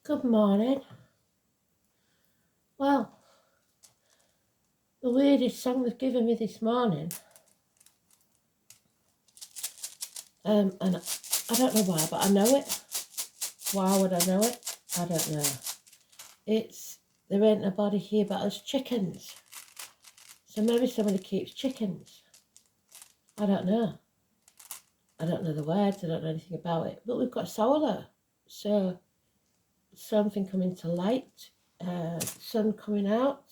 Good morning. Well, the weirdest song they've given me this morning, and I don't know why, but I know it. Why would I know it? I don't know. It's There Ain't Nobody Here But Us Chickens. So maybe somebody keeps chickens. I don't know. I don't know the words, I don't know anything about it. But we've got solar, so something coming to light, sun coming out,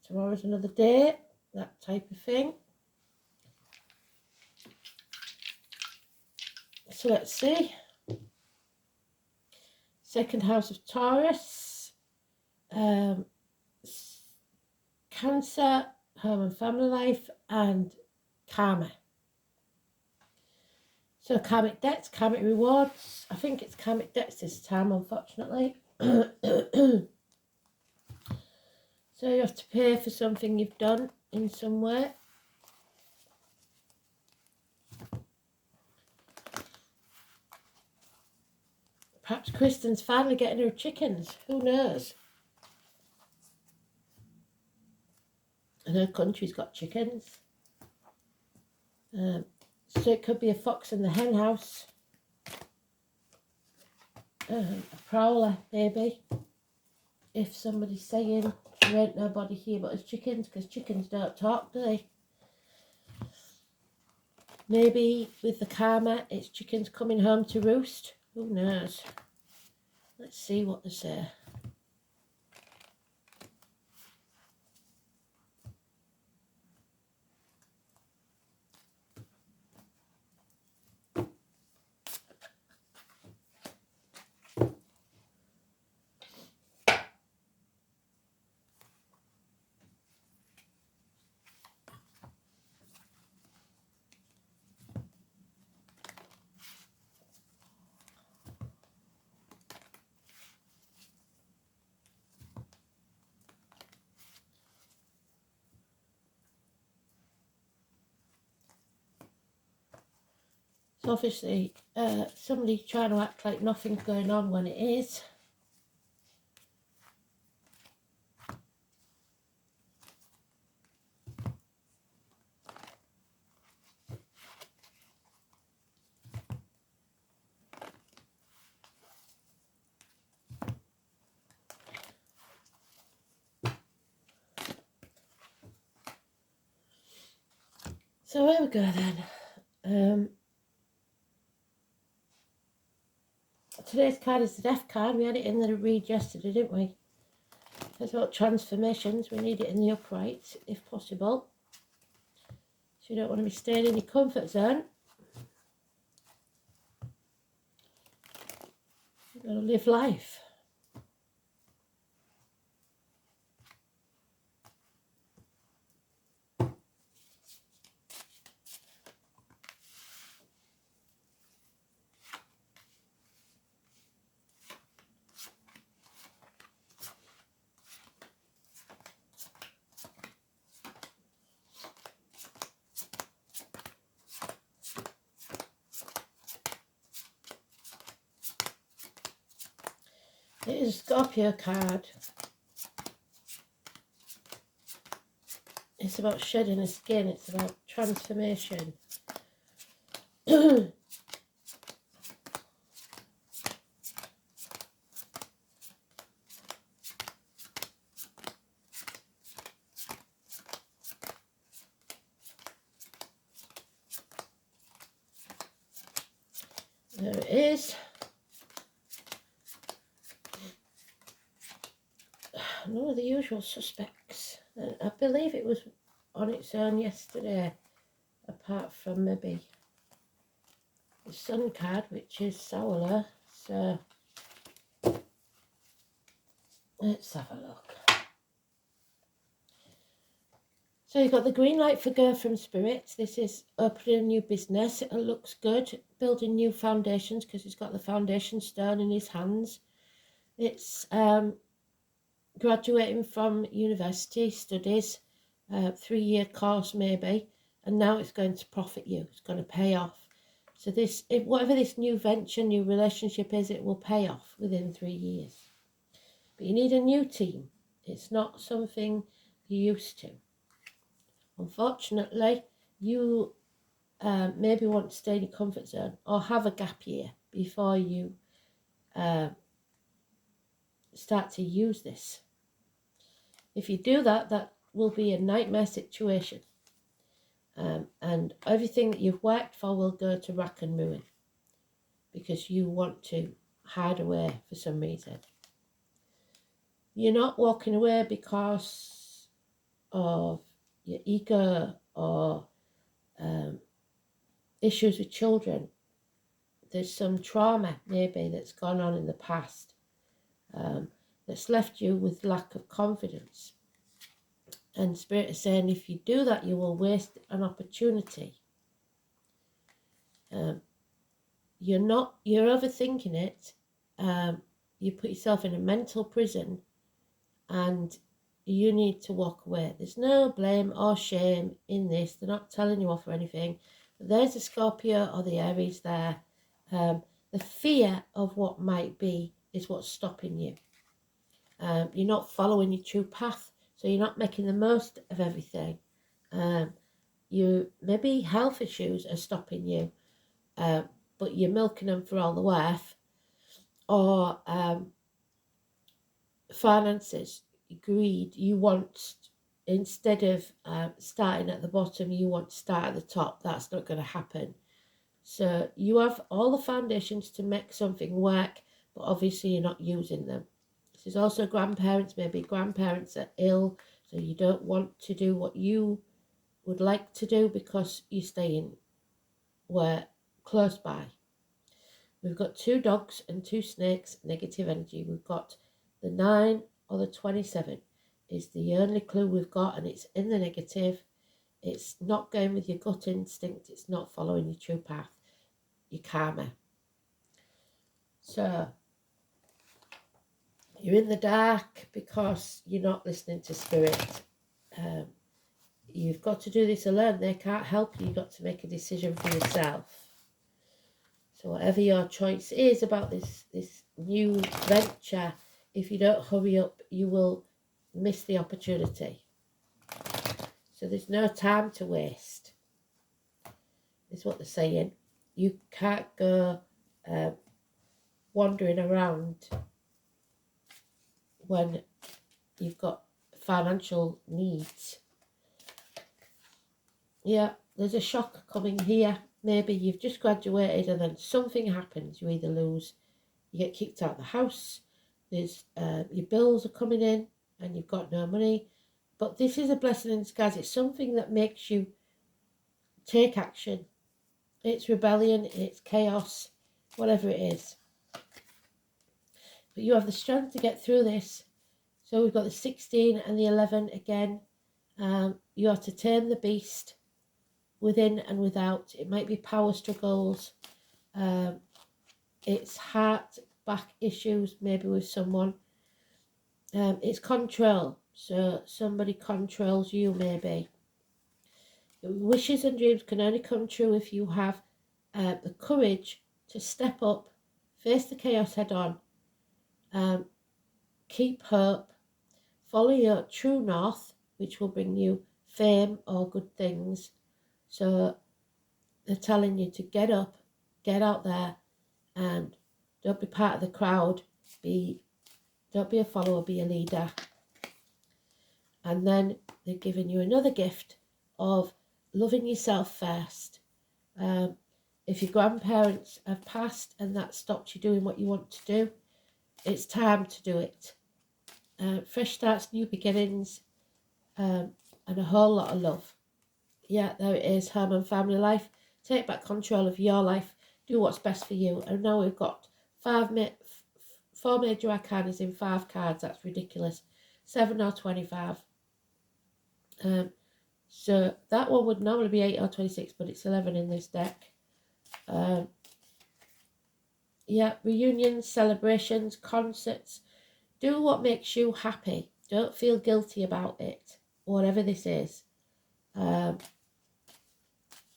tomorrow's another day, that type of thing. So let's see. Second house of Taurus, Cancer, home and family life, and karma. So karmic debts, karmic rewards. I think it's karmic debts this time, unfortunately. So you have to pay for something you've done in some way. Perhaps Kristen's finally getting her chickens. Who knows? And her country's got chickens. So it could be a fox in the hen house. A prowler, maybe. If somebody's saying there ain't nobody here but us chickens, because chickens don't talk, do they? Maybe with the karma, it's chickens coming home to roost. Who knows? Let's see what they say. So obviously, somebody trying to act like nothing's going on when it is. So here we go then. Today's card is the Death card. We had it in the read yesterday, didn't we? It's about transformations. We need it in the upright, if possible. So you don't want to be staying in your comfort zone. You've got to live life. It is a Scorpio card. It's about shedding a skin. It's about transformation. There it is. None of the usual suspects. I believe it was on its own yesterday, apart from maybe the Sun card, which is solar. So let's have a look. So you've got the green light for go from Spirit. This is opening a new business. It looks good. Building new foundations, because he's got the foundation stone in his hands. It's graduating from university studies, 3-year course maybe, and now it's going to profit you. It's going to pay off. So whatever this new venture, new relationship is, it will pay off within 3 years. But you need a new team. It's not something you're used to. Unfortunately, you maybe want to stay in your comfort zone or have a gap year before you start to use this. If you do that, that will be a nightmare situation. And everything that you've worked for will go to rack and ruin because you want to hide away for some reason. You're not walking away because of your ego or issues with children. There's some trauma maybe that's gone on in the past that's left you with lack of confidence. And Spirit is saying if you do that, you will waste an opportunity. You're overthinking it. You put yourself in a mental prison and you need to walk away. There's no blame or shame in this. They're not telling you off or anything. But there's the Scorpio or the Aries there. The fear of what might be is what's stopping you. You're not following your true path, so you're not making the most of everything. Maybe health issues are stopping you, but you're milking them for all the worth. Or finances, greed. You want, instead of starting at the bottom, you want to start at the top. That's not going to happen. So you have all the foundations to make something work, but obviously you're not using them. There's also grandparents. Maybe grandparents are ill, so you don't want to do what you would like to do because you're staying close by. We've got 2 dogs and 2 snakes, negative energy. We've got the 9 or the 27 is the only clue we've got, and it's in the negative. It's not going with your gut instinct. It's not following your true path, your karma. So you're in the dark because you're not listening to Spirit. You've got to do this alone. They can't help you. You've got to make a decision for yourself. So whatever your choice is about this new venture, if you don't hurry up, you will miss the opportunity. So there's no time to waste, is what they're saying. You can't go wandering around when you've got financial needs. Yeah, there's a shock coming here. Maybe you've just graduated and then something happens. You either lose, you get kicked out of the house, there's your bills are coming in and you've got no money. But this is a blessing in disguise. It's something that makes you take action. It's rebellion, it's chaos, whatever it is. But you have the strength to get through this. So we've got the 16 and the 11 again. You have to tame the beast within and without. It might be power struggles. It's heart, back issues, maybe with someone. It's control. So somebody controls you, maybe. Wishes and dreams can only come true if you have the courage to step up, face the chaos head on, keep hope, follow your true north, which will bring you fame or good things. So they're telling you to get up, get out there, and don't be part of the crowd. Don't be a follower, be a leader. And then they're giving you another gift of loving yourself first. If your grandparents have passed and that stopped you doing what you want to do, it's time to do it. Fresh starts, new beginnings, and a whole lot of love. Yeah, there it is, home and family life. Take back control of your life. Do what's best for you. And now we've got 4 major arcanas in 5 cards. That's ridiculous. 7 or 25. So that one would normally be 8 or 26, but it's 11 in this deck. Yeah, reunions, celebrations, concerts. Do what makes you happy. Don't feel guilty about it, whatever this is.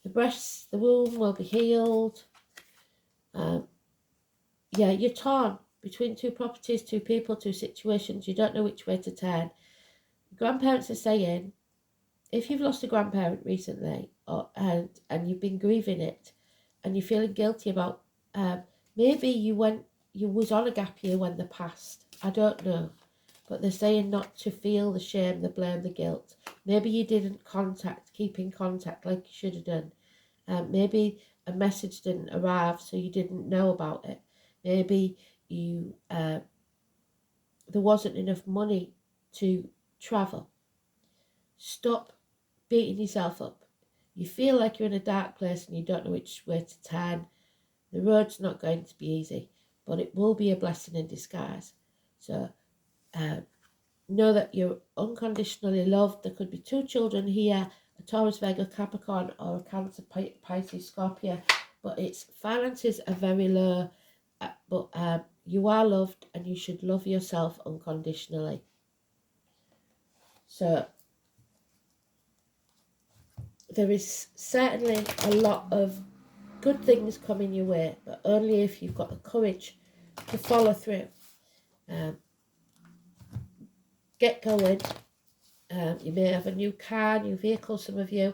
The breasts, the womb will be healed. Yeah, you're torn. between two properties, two people, two situations. You don't know which way to turn. Grandparents are saying, if you've lost a grandparent recently, and you've been grieving it, and you're feeling guilty about, maybe you was on a gap year when they passed. I don't know, but they're saying not to feel the shame, the blame, the guilt. Maybe you didn't keep in contact like you should have done. Maybe a message didn't arrive, so you didn't know about it. Maybe you there wasn't enough money to travel. Stop beating yourself up. You feel like you're in a dark place and you don't know which way to turn. The road's not going to be easy, but it will be a blessing in disguise. So know that you're unconditionally loved. There could be two children here, a Taurus, Virgo, Capricorn, or a Cancer, Pisces, Scorpio, but its finances are very low, but you are loved and you should love yourself unconditionally. So there is certainly a lot of good things coming your way, but only if you've got the courage to follow through. Get going. You may have a new car, new vehicle, some of you.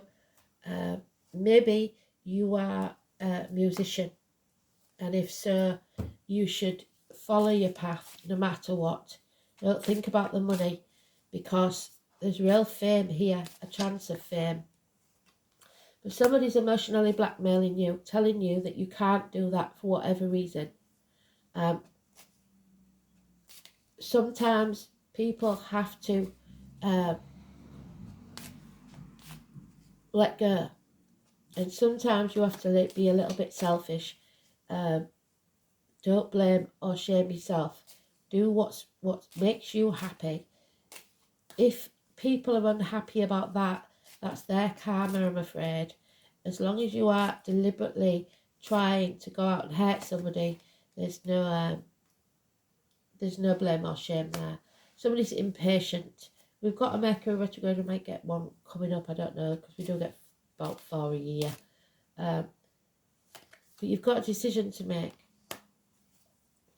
Maybe you are a musician, and if so, you should follow your path no matter what. Don't think about the money, because there's real fame here, a chance of fame. But somebody's emotionally blackmailing you, telling you that you can't do that for whatever reason. Sometimes people have to let go, and sometimes you have to be a little bit selfish. Don't blame or shame yourself. Do what makes you happy. If people are unhappy about that, that's their karma, I'm afraid. As long as you are deliberately trying to go out and hurt somebody, there's no blame or shame there. Somebody's impatient. We've got a Mercury retrograde. We might get one coming up, I don't know, because we do get about 4 a year. But you've got a decision to make.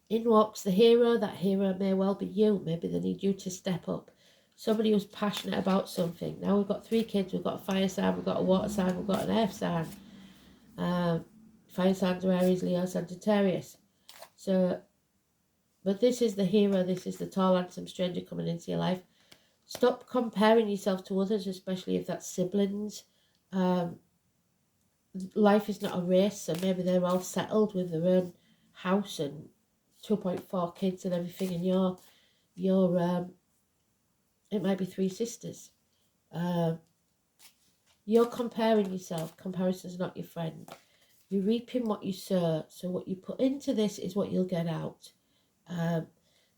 In walks the hero. That hero may well be you. Maybe they need you to step up. Somebody who's passionate about something. Now we've got 3 kids. We've got a fire sign, we've got a water sign, we've got an earth sign. Fire signs are Aries, Leo, Sagittarius. So, but this is the hero. This is the tall, handsome stranger coming into your life. Stop comparing yourself to others, especially if that's siblings. Life is not a race, so maybe they're all settled with their own house and 2.4 kids and everything, and you're it might be 3 sisters. You're comparing yourself. Comparison's not your friend. You're reaping what you sow, so what you put into this is what you'll get out.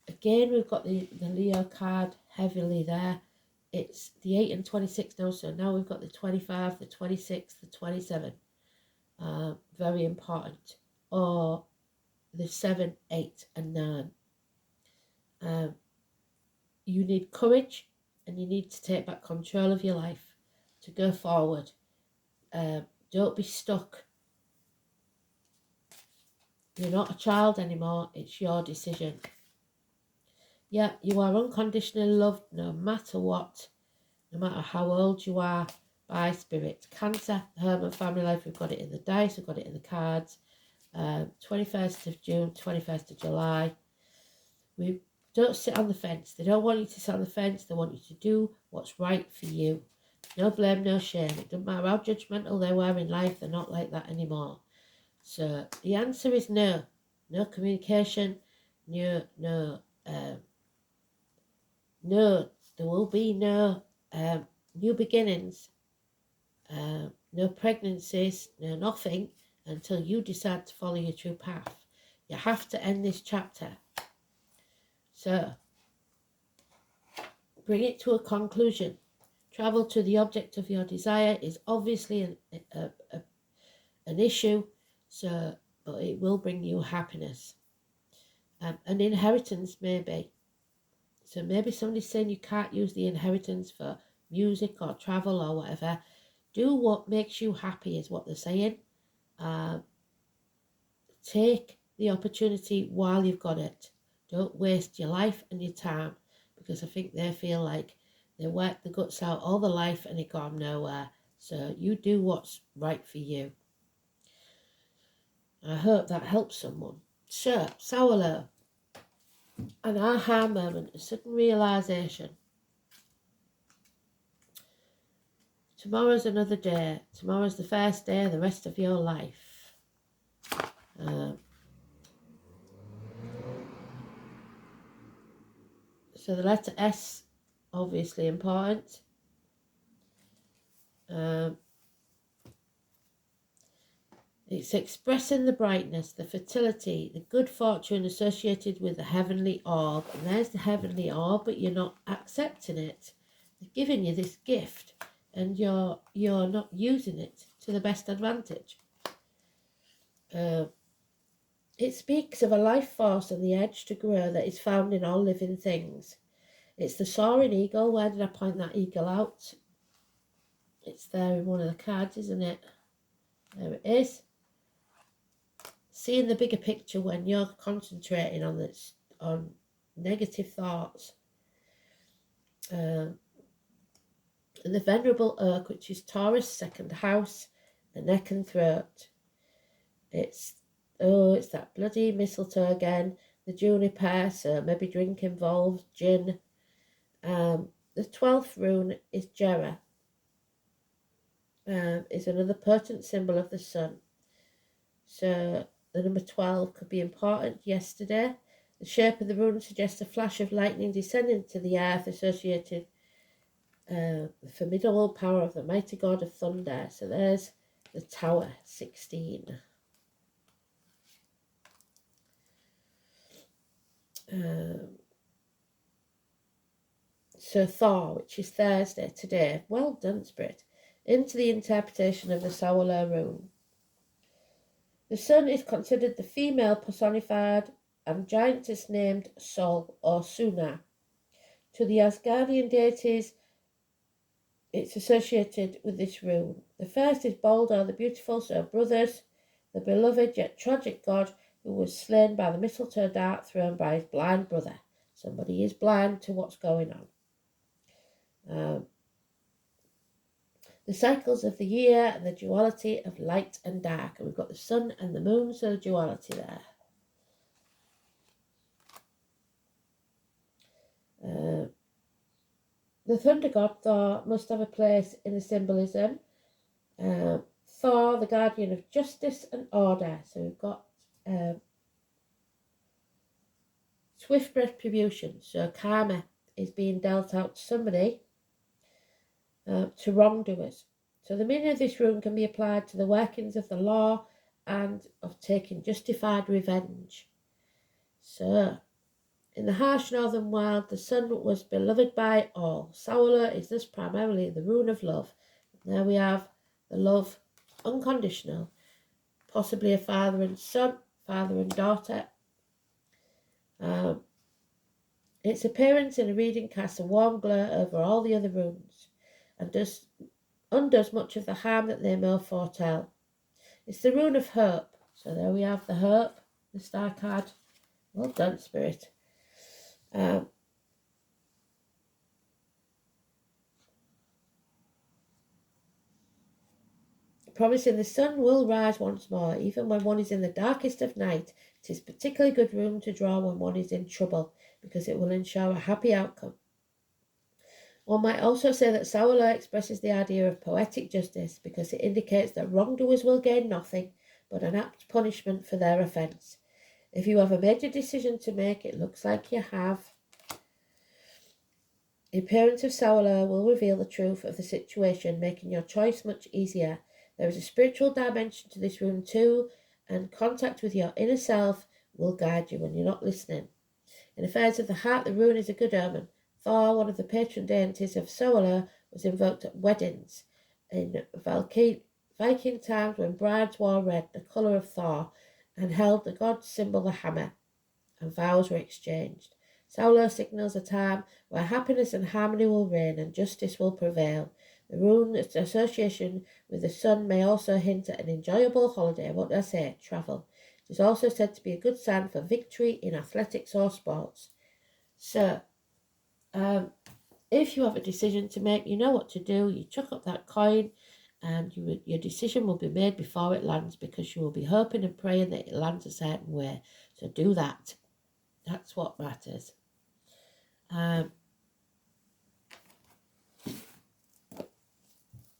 Again, we've got the Leo card heavily there. It's the 8 and 26 now, so now we've got the 25, the 26, the 27. Very important. Or the 7, 8 and 9. You need courage, and you need to take back control of your life to go forward. Don't be stuck. You're not a child anymore. It's your decision. Yeah, you are unconditionally loved no matter what, no matter how old you are, by spirit. Cancer, home and family life, we've got it in the dice, we've got it in the cards. 21st of June, 21st of July. We don't sit on the fence. They don't want you to sit on the fence. They want you to do what's right for you. No blame, no shame. It doesn't matter how judgmental they were in life. They're not like that anymore. So the answer is no. No communication. No. There will be no new beginnings. No pregnancies. No nothing until you decide to follow your true path. You have to end this chapter. So, bring it to a conclusion. Travel to the object of your desire is obviously an issue, so, but it will bring you happiness. An inheritance maybe. So maybe somebody's saying you can't use the inheritance for music or travel or whatever. Do what makes you happy is what they're saying. Take the opportunity while you've got it. Don't waste your life and your time, because I think they feel like they worked the guts out all their life and it got them nowhere. So you do what's right for you. I hope that helps someone. So, sourdough. An aha moment, a sudden realisation. Tomorrow's another day. Tomorrow's the first day of the rest of your life. So the letter S, obviously important. It's expressing the brightness, the fertility, the good fortune associated with the heavenly orb. And there's the heavenly orb, but you're not accepting it. They're giving you this gift, and you're not using it to the best advantage. It speaks of a life force and the edge to grow that is found in all living things. It's the soaring eagle. Where did I point that eagle out? It's there in one of the cards, isn't it? There it is. Seeing the bigger picture when you're concentrating on negative thoughts. And the venerable oak, which is Taurus, second house, the neck and throat. It's that bloody mistletoe again. The juniper, so maybe drink involved, gin. The 12th rune is Jera. Is another potent symbol of the sun. So the number 12 could be important. Yesterday, the shape of the rune suggests a flash of lightning descending to the earth, associated the formidable power of the mighty god of thunder. So there's the tower, 16. So Thor, which is Thursday today. Well done, Spirit. Into the interpretation of the solar rune. The sun is considered the female personified and giantess named Sol or Suna. To the Asgardian deities, it's associated with this rune. The first is Baldur the beautiful, so brothers, the beloved yet tragic god who was slain by the mistletoe dart thrown by his blind brother. Somebody is blind to what's going on. The cycles of the year and the duality of light and dark. And we've got the sun and the moon, so the duality there. The thunder god Thor must have a place in the symbolism. Thor, the guardian of justice and order. So we've got swift retribution. So karma is being dealt out to somebody, to wrongdoers. So the meaning of this rune can be applied to the workings of the law and of taking justified revenge. So, in the harsh northern world, the sun was beloved by all. Solar is thus primarily the rune of love. And there we have the love, unconditional, possibly a father and son, father and daughter. Its appearance in a reading casts a warm glow over all the other runes and undoes much of the harm that they may foretell. It's the rune of hope. So there we have the hope, the star card. Well done, Spirit. Promising the sun will rise once more, even when one is in the darkest of night. It is particularly good rune to draw when one is in trouble, because it will ensure a happy outcome. One might also say that Solar expresses the idea of poetic justice, because it indicates that wrongdoers will gain nothing but an apt punishment for their offence. If you have a major decision to make, it looks like you have. The appearance of Solar will reveal the truth of the situation, making your choice much easier. There is a spiritual dimension to this rune too, and contact with your inner self will guide you when you're not listening. In affairs of the heart, the rune is a good omen. Thor, one of the patron deities of Solar, was invoked at weddings. In Viking times, when brides wore red, the colour of Thor, and held the god's symbol, the hammer, and vows were exchanged. Solar signals a time where happiness and harmony will reign and justice will prevail. The rune's association with the sun may also hint at an enjoyable holiday. What do I say? Travel. It is also said to be a good sign for victory in athletics or sports. So, if you have a decision to make, you know what to do. You chuck up that coin and your decision will be made before it lands, because you will be hoping and praying that it lands a certain way. So do that. That's what matters.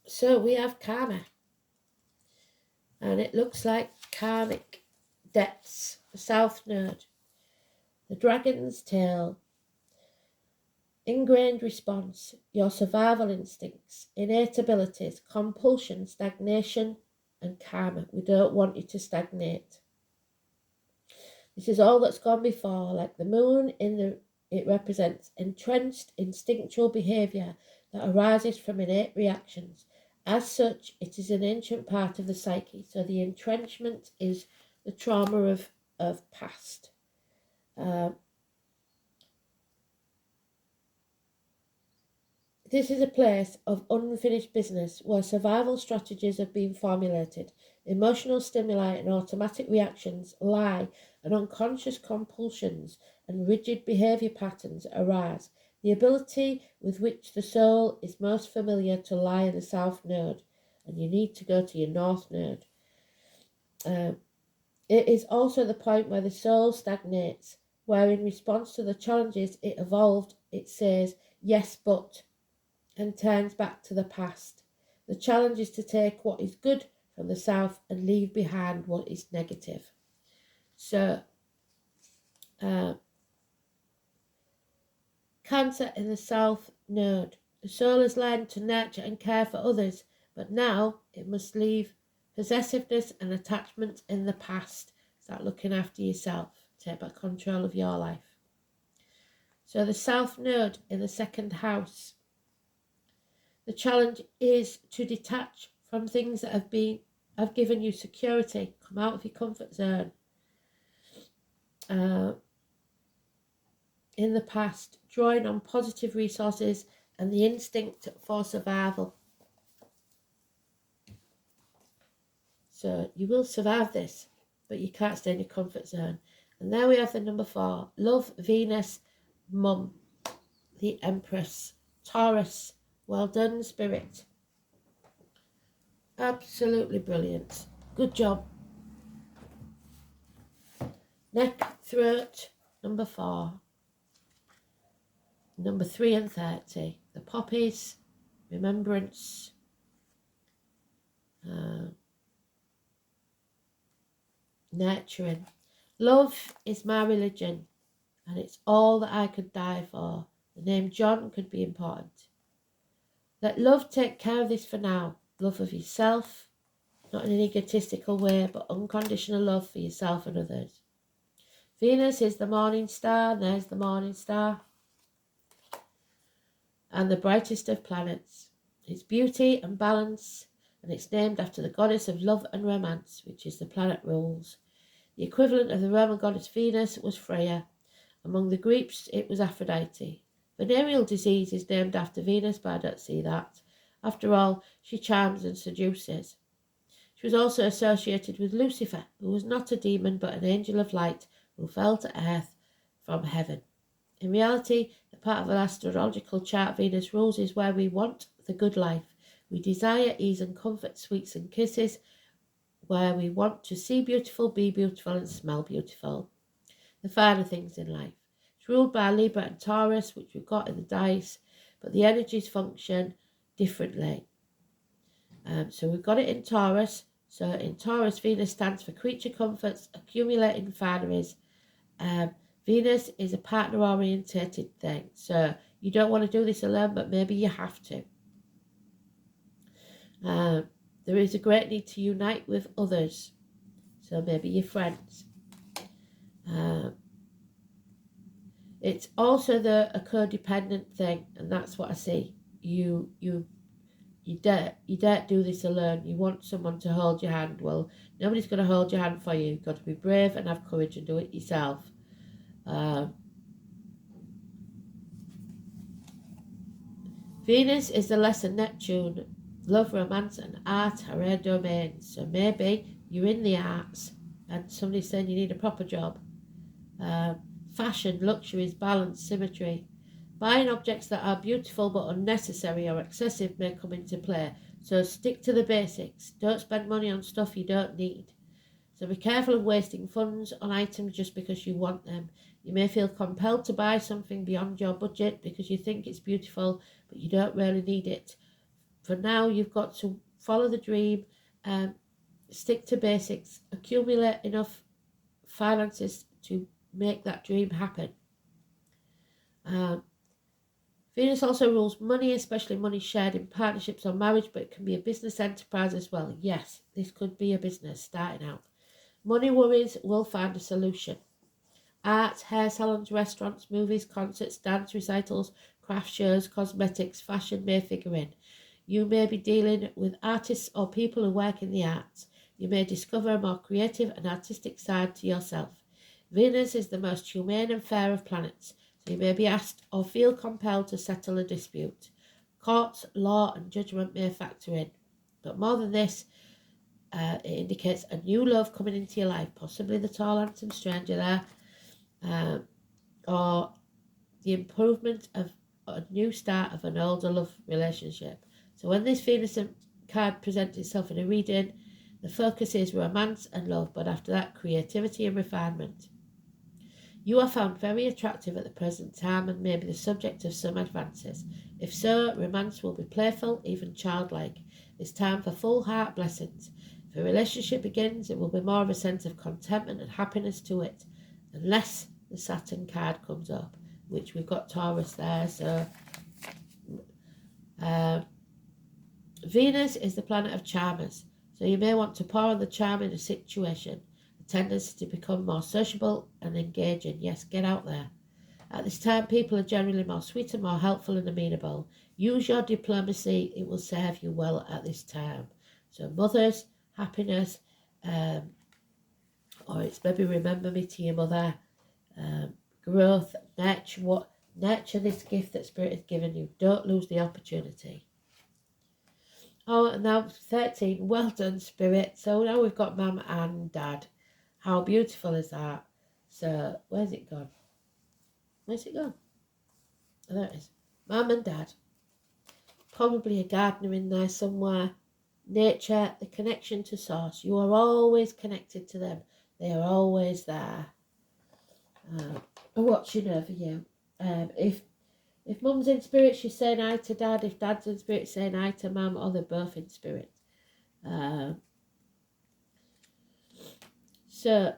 So we have karma. And it looks like karmic debts. The South Node. The Dragon's Tail. Ingrained response, your survival instincts, innate abilities, compulsion, stagnation, and karma. We don't want you to stagnate. This is all that's gone before, like the moon it represents entrenched instinctual behaviour that arises from innate reactions. As such, it is an ancient part of the psyche. So the entrenchment is the trauma of past. This is a place of unfinished business where survival strategies have been formulated, emotional stimuli and automatic reactions lie, and unconscious compulsions and rigid behaviour patterns arise. The ability with which the soul is most familiar to lie in the South Node, and you need to go to your North Node. It is also the point where the soul stagnates, where in response to the challenges it evolved, it says, yes, but, and turns back to the past. The challenge is to take what is good from the South and leave behind what is negative. So, Cancer in the South Node. The soul has learned to nurture and care for others, but now it must leave possessiveness and attachment in the past. Start looking after yourself. Take back control of your life. So the South Node in the second house. The challenge is to detach from things that have given you security. Come out of your comfort zone. In the past, drawing on positive resources and the instinct for survival. So you will survive this, but you can't stay in your comfort zone. And there we have the number 4. Love, Venus, Mum, the Empress, Taurus. Well done, Spirit. Absolutely brilliant. Good job. Neck, throat, number 4. Number 3 and 30. The poppies, remembrance. Nurturing. Love is my religion, and it's all that I could die for. The name John could be important. Let love take care of this for now. Love of yourself, not in an egotistical way, but unconditional love for yourself and others. Venus is the morning star, and there's the morning star, and the brightest of planets. It's beauty and balance, and it's named after the goddess of love and romance, which is the planet rules. The equivalent of the Roman goddess Venus was Freya. Among the Greeks, it was Aphrodite. Venereal disease is named after Venus, but I don't see that. After all, she charms and seduces. She was also associated with Lucifer, who was not a demon but an angel of light who fell to earth from heaven. In reality, the part of an astrological chart Venus rules is where we want the good life. We desire ease and comfort, sweets and kisses, where we want to see beautiful, be beautiful, and smell beautiful. The finer things in life. It's ruled by Libra and Taurus, which we've got in the dice, but the energies function differently. So we've got it in Taurus. So in Taurus, Venus stands for creature comforts, accumulating fineries. Venus is a partner-orientated thing. So you don't want to do this alone, but maybe you have to. There is a great need to unite with others. So maybe your friends. It's also a codependent thing, and that's what I see. You don't do this alone. You want someone to hold your hand. Well, nobody's going to hold your hand for you. You've got to be brave and have courage and do it yourself. Venus is the lesser Neptune. Love, romance and art are her domains. So maybe you're in the arts. and somebody's saying you need a proper job. Fashion, luxuries, balance, symmetry. Buying objects that are beautiful but unnecessary or excessive may come into play. So stick to the basics. Don't spend money on stuff you don't need. So be careful of wasting funds on items just because you want them. You may feel compelled to buy something beyond your budget because you think it's beautiful, but you don't really need it. For now, you've got to follow the dream, stick to basics, accumulate enough finances to make that dream happen. Venus also rules money, especially money shared in partnerships or marriage, but it can be a business enterprise as well. Yes, this could be a business starting out. Money worries will find a solution. Art, hair salons, restaurants, movies, concerts, dance recitals, craft shows, cosmetics, fashion may figure in. You may be dealing with artists or people who work in the arts. You may discover a more creative and artistic side to yourself. Venus is the most humane and fair of planets, so you may be asked or feel compelled to settle a dispute. Courts, law and judgment may factor in. But more than this, it indicates a new love coming into your life, possibly the tall, handsome stranger there, or the improvement of a new start of an older love relationship. So when this Venus card presents itself in a reading, the focus is romance and love, but after that, creativity and refinement. You are found very attractive at the present time and may be the subject of some advances. If so, romance will be playful, even childlike. It's time for full heart blessings. If a relationship begins, it will be more of a sense of contentment and happiness to it, unless the Saturn card comes up, which we've got Taurus there. So Venus is the planet of charmers, so you may want to pour on the charm in a situation. A tendency to become more sociable and engaging. Yes, get out there. At this time, people are generally more sweet and more helpful and amenable. Use your diplomacy, it will serve you well at this time. So mothers, happiness, or it's maybe remember me to your mother, growth, nurture this gift that Spirit has given you. Don't lose the opportunity. Oh, and now 13. Well done, Spirit. So now we've got Mum and Dad. How beautiful is that? So, where's it gone? Where's it gone? Oh, there it is. Mum and Dad. Probably a gardener in there somewhere. Nature, the connection to Source. You are always connected to them. They are always there. Watching over you. If Mum's in spirit, she's saying hi to Dad. If Dad's in spirit, saying hi to Mum, or they're both in spirit. So,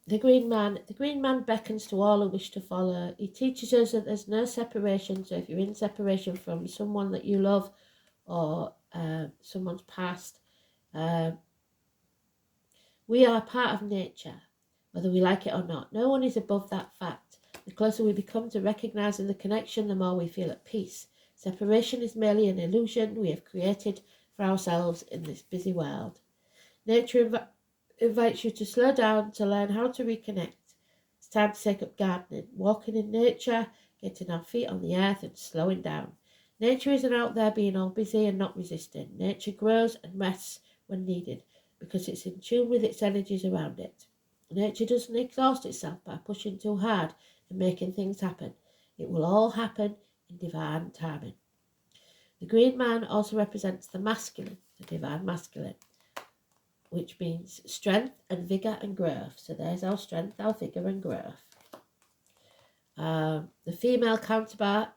the Green Man beckons to all who wish to follow. He teaches us that there's no separation. So if you're in separation from someone that you love or someone's past, we are part of nature, whether we like it or not. No one is above that fact. The closer we become to recognising the connection, the more we feel at peace. Separation is merely an illusion we have created for ourselves in this busy world. Nature invites you to slow down, to learn how to reconnect. It's time to take up gardening, walking in nature, getting our feet on the earth and slowing down. Nature isn't out there being all busy and not resisting. Nature grows and rests when needed because it's in tune with its energies around it. Nature doesn't exhaust itself by pushing too hard and making things happen. It will all happen in divine timing. The Green Man also represents the masculine, the divine masculine, which means strength and vigour and growth. So there's our strength, our vigour and growth. The female counterpart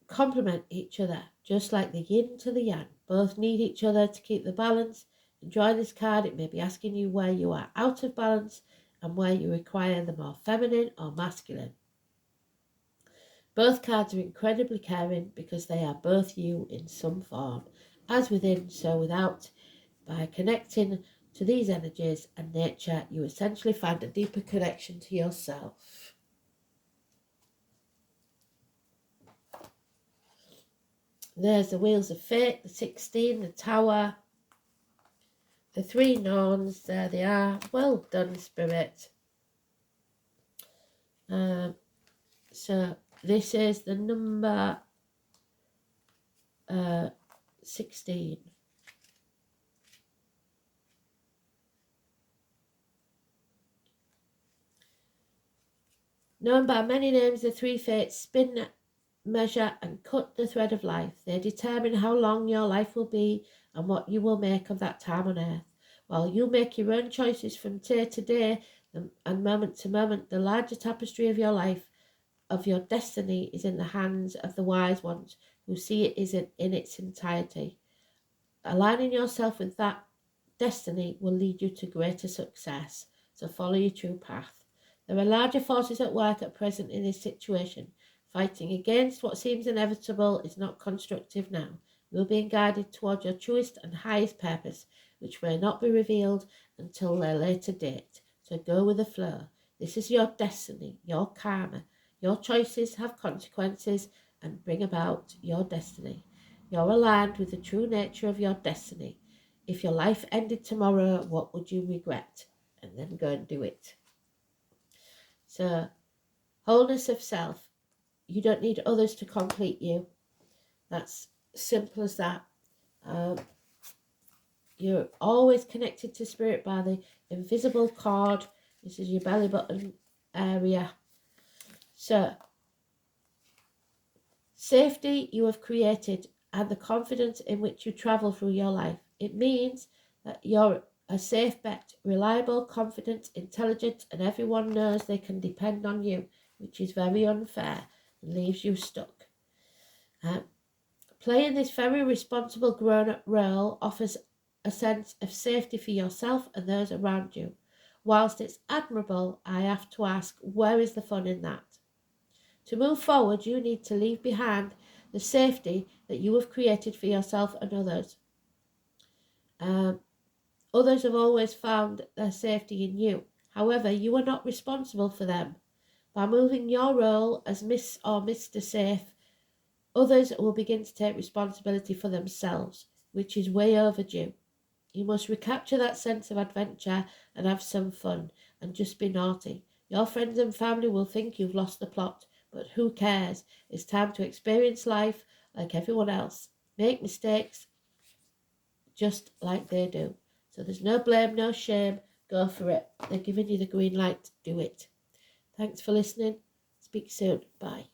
complement each other, just like the yin to the yang. Both need each other to keep the balance. Enjoy this card. It may be asking you where you are out of balance and where you require the more feminine or masculine. Both cards are incredibly caring because they are both you in some form. As within, so without. By connecting to these energies and nature, you essentially find a deeper connection to yourself. There's the Wheels of Fate, the 16, the Tower, the 3 Norns. There they are. Well done, Spirit. So this is the number 16. Known by many names, the three fates spin, measure, and cut the thread of life. They determine how long your life will be and what you will make of that time on earth. While you make your own choices from day to day and moment to moment, the larger tapestry of your life, of your destiny, is in the hands of the wise ones who see it is in its entirety. Aligning yourself with that destiny will lead you to greater success. So follow your true path. There are larger forces at work at present in this situation. Fighting against what seems inevitable is not constructive now. You are being guided toward your truest and highest purpose, which may not be revealed until a later date. So go with the flow. This is your destiny, your karma. Your choices have consequences and bring about your destiny. You're aligned with the true nature of your destiny. If your life ended tomorrow, what would you regret? And then go and do it. So, wholeness of self. You don't need others to complete you. That's simple as that. You're always connected to spirit by the invisible cord. This is your belly button area. So, safety you have created and the confidence in which you travel through your life. It means that you're a safe bet, reliable, confident, intelligent, and everyone knows they can depend on you, which is very unfair and leaves you stuck. Playing this very responsible grown-up role offers a sense of safety for yourself and those around you. Whilst it's admirable, I have to ask, where is the fun in that? To move forward, you need to leave behind the safety that you have created for yourself and others. Others have always found their safety in you. However, you are not responsible for them. By moving your role as Miss or Mr. Safe, others will begin to take responsibility for themselves, which is way overdue. You must recapture that sense of adventure and have some fun and just be naughty. Your friends and family will think you've lost the plot, but who cares? It's time to experience life like everyone else. Make mistakes just like they do. So there's no blame, no shame. Go for it. They're giving you the green light to do it. Thanks for listening. Speak soon. Bye.